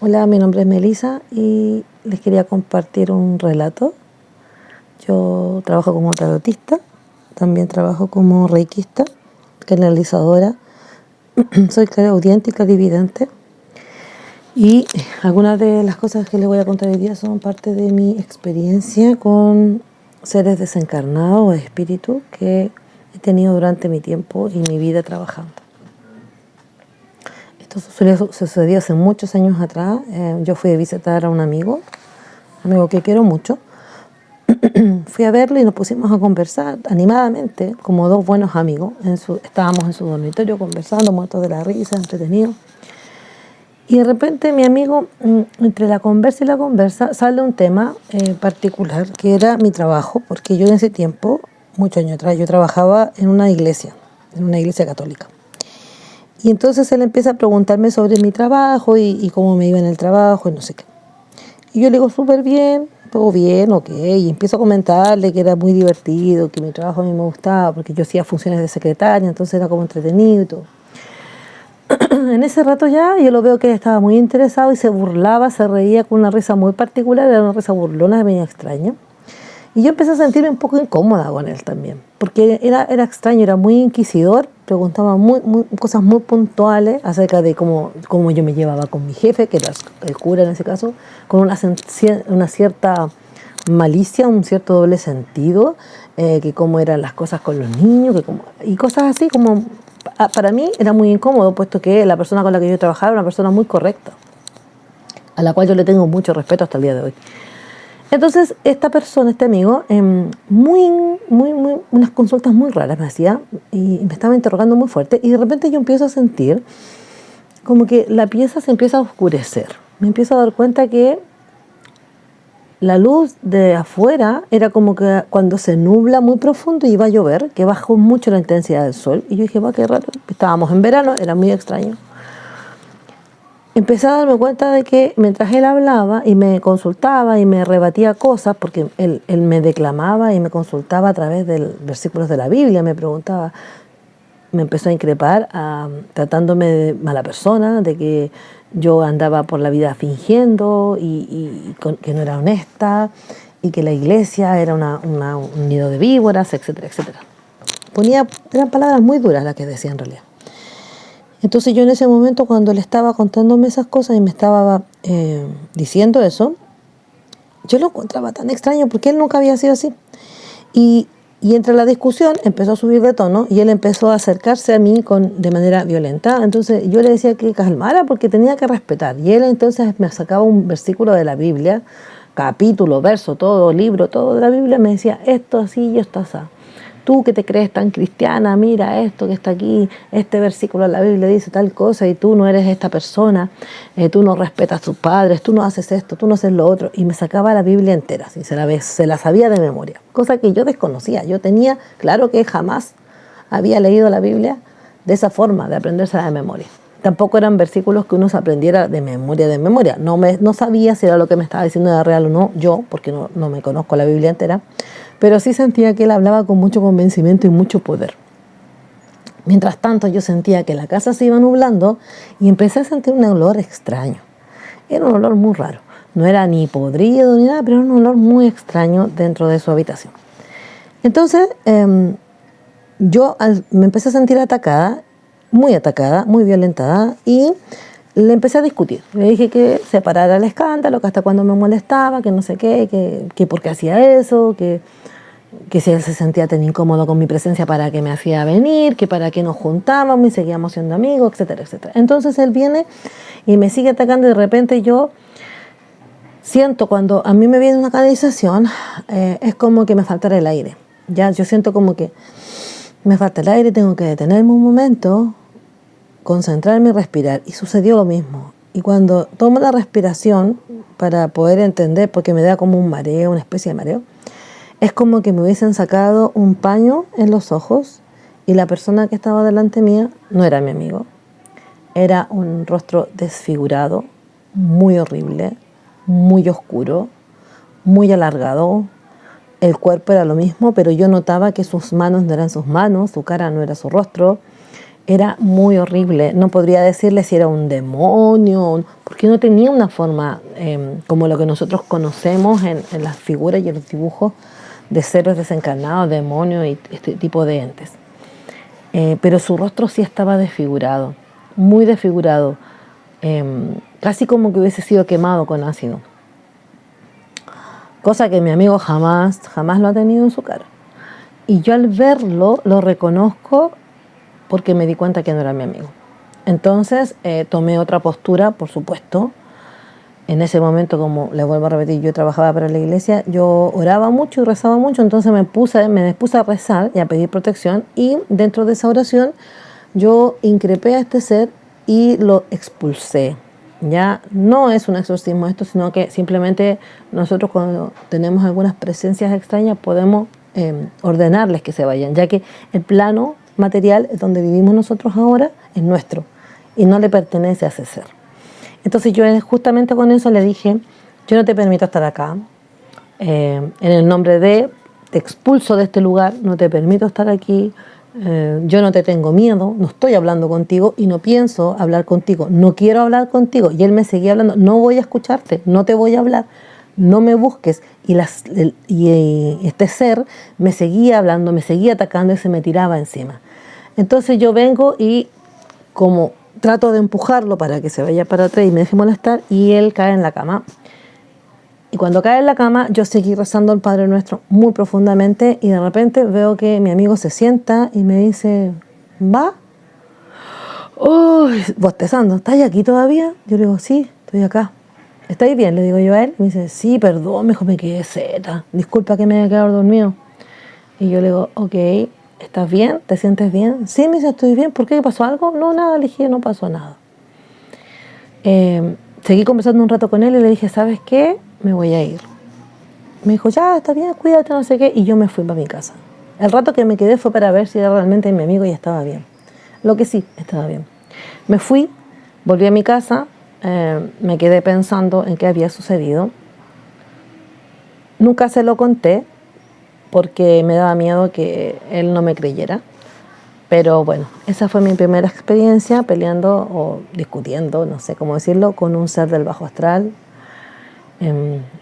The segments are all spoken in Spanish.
Hola, mi nombre es Melissa y les quería compartir un relato. Yo trabajo como tarotista, también trabajo como reikista, canalizadora, soy clariaudiente y clarividente. Y algunas de las cosas que les voy a contar hoy día son parte de mi experiencia con seres desencarnados o espíritus que he tenido durante mi tiempo y mi vida trabajando. Esto sucedió hace muchos años atrás. Yo fui a visitar a un amigo que quiero mucho. Fui a verlo y nos pusimos a conversar animadamente, como dos buenos amigos. Estábamos en su dormitorio conversando, muertos de la risa, entretenidos. Y de repente mi amigo, entre la conversa y la conversa, sale un tema particular, que era mi trabajo, porque yo en ese tiempo, muchos años atrás, yo trabajaba en una iglesia católica. Y entonces él empieza a preguntarme sobre mi trabajo y cómo me iba en el trabajo y no sé qué. Y yo le digo, súper bien, todo bien, ok. Y empiezo a comentarle que era muy divertido, que mi trabajo a mí me gustaba, porque yo hacía funciones de secretaria, entonces era como entretenido y todo. En ese rato ya yo lo veo que él estaba muy interesado y se burlaba, se reía con una risa muy particular, era una risa burlona, medio extraña. Y yo empecé a sentirme un poco incómoda con él también, porque era extraño, era muy inquisidor, preguntaba cosas muy puntuales acerca de cómo yo me llevaba con mi jefe, que era el cura en ese caso, con una cierta malicia, un cierto doble sentido, que cómo eran las cosas con los niños, y cosas así como, para mí era muy incómodo, puesto que la persona con la que yo trabajaba era una persona muy correcta, a la cual yo le tengo mucho respeto hasta el día de hoy. Entonces, esta persona, este amigo, unas consultas muy raras me hacía y me estaba interrogando muy fuerte y de repente yo empiezo a sentir como que la pieza se empieza a oscurecer. Me empiezo a dar cuenta que la luz de afuera era como que cuando se nubla muy profundo y iba a llover, que bajó mucho la intensidad del sol. Y yo dije, va, qué raro, estábamos en verano, era muy extraño. Empecé a darme cuenta de que mientras él hablaba y me consultaba y me rebatía cosas, porque él me declamaba y me consultaba a través de versículos de la Biblia, me preguntaba, me empezó a increpar, tratándome de mala persona, de que yo andaba por la vida fingiendo que no era honesta y que la iglesia era un nido de víboras, etcétera, etcétera. Eran palabras muy duras las que decía en realidad. Entonces yo en ese momento, cuando le estaba contándome esas cosas y me estaba diciendo eso, yo lo encontraba tan extraño porque él nunca había sido así. Y entre la discusión empezó a subir de tono y él empezó a acercarse a mí de manera violenta. Entonces yo le decía que calmara porque tenía que respetar. Y él entonces me sacaba un versículo de la Biblia, capítulo, verso, todo, libro, todo de la Biblia, me decía esto así y esto así. Tú que te crees tan cristiana, mira esto que está aquí, este versículo de la Biblia dice tal cosa y tú no eres esta persona, tú no respetas a tus padres, tú no haces esto, tú no haces lo otro. Y me sacaba la Biblia entera, así, se la sabía de memoria, cosa que yo desconocía. Yo tenía, claro que jamás había leído la Biblia de esa forma, de aprendérsela de memoria. Tampoco eran versículos que uno se aprendiera de memoria, de memoria. No sabía si era lo que me estaba diciendo era real o no, yo, porque no me conozco la Biblia entera, pero sí sentía que él hablaba con mucho convencimiento y mucho poder. Mientras tanto, yo sentía que la casa se iba nublando y empecé a sentir un olor extraño. Era un olor muy raro. No era ni podrido ni nada, pero era un olor muy extraño dentro de su habitación. Entonces, yo me empecé a sentir atacada, muy violentada, y le empecé a discutir. Le dije que se parara el escándalo, que hasta cuando me molestaba, que no sé qué, que por qué hacía eso, que si él se sentía tan incómodo con mi presencia, para qué me hacía venir, que para qué nos juntábamos y seguíamos siendo amigos, etcétera, etcétera. Entonces él viene y me sigue atacando y de repente yo siento, cuando a mí me viene una canalización, es como que me faltara el aire. Ya yo siento como que me falta el aire, tengo que detenerme un momento, concentrarme y respirar. Y sucedió lo mismo. Y cuando tomo la respiración para poder entender, porque me da como un mareo, una especie de mareo, es como que me hubiesen sacado un paño en los ojos y la persona que estaba delante mía no era mi amigo. Era un rostro desfigurado, muy horrible, muy oscuro, muy alargado. El cuerpo era lo mismo, pero yo notaba que sus manos no eran sus manos, su cara no era su rostro. Era muy horrible. No podría decirle si era un demonio, porque no tenía una forma como lo que nosotros conocemos en las figuras y en los dibujos de seres desencarnados, demonios y este tipo de entes. Pero su rostro sí estaba desfigurado, muy desfigurado, casi como que hubiese sido quemado con ácido. Cosa que mi amigo jamás lo ha tenido en su cara. Y yo al verlo lo reconozco porque me di cuenta que no era mi amigo. Entonces tomé otra postura, por supuesto. En ese momento, como le vuelvo a repetir, yo trabajaba para la iglesia, yo oraba mucho y rezaba mucho, entonces me dispuse a rezar y a pedir protección, y dentro de esa oración yo increpé a este ser y lo expulsé. Ya no es un exorcismo esto, sino que simplemente nosotros, cuando tenemos algunas presencias extrañas, podemos ordenarles que se vayan, ya que el plano material donde vivimos nosotros ahora es nuestro y no le pertenece a ese ser. Entonces yo justamente con eso le dije: yo no te permito estar acá, en el nombre de, te expulso de este lugar, no te permito estar aquí, yo no te tengo miedo, no estoy hablando contigo y no pienso hablar contigo, no quiero hablar contigo. Y él me seguía hablando: no voy a escucharte, no te voy a hablar, no me busques. Y este ser me seguía hablando, me seguía atacando y se me tiraba encima. Entonces yo vengo y como trato de empujarlo para que se vaya para atrás y me deje molestar, y él cae en la cama. Y cuando cae en la cama, yo seguí rezando el Padre Nuestro muy profundamente, y de repente veo que mi amigo se sienta y me dice: ¿va? Uy, bostezando: ¿estás aquí todavía? Yo le digo: sí, estoy acá. ¿Estáis bien?, le digo yo a él. Y me dice: sí, perdón, me dijo, me quedé zeta, disculpa que me haya quedado dormido. Y yo le digo: ok, ¿estás bien? ¿Te sientes bien? Sí, me dice: estoy bien. ¿Por qué? ¿Pasó algo? No, nada, le dije: no pasó nada. Seguí conversando un rato con él y le dije: ¿sabes qué? Me voy a ir. Me dijo: ya, está bien, cuídate, no sé qué. Y yo me fui para mi casa. El rato que me quedé fue para ver si realmente mi amigo ya estaba bien. Lo que sí, estaba bien. Me fui, volví a mi casa, me quedé pensando en qué había sucedido. Nunca se lo conté porque me daba miedo que él no me creyera. Pero bueno, esa fue mi primera experiencia peleando o discutiendo, no sé cómo decirlo, con un ser del bajo astral.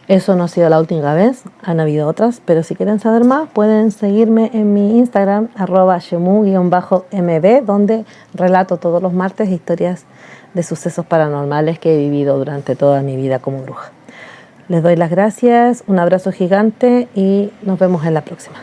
Eso no ha sido la última vez, han habido otras, pero si quieren saber más pueden seguirme en mi Instagram @shemu_mb, donde relato todos los martes historias de sucesos paranormales que he vivido durante toda mi vida como bruja. Les doy las gracias, un abrazo gigante y nos vemos en la próxima.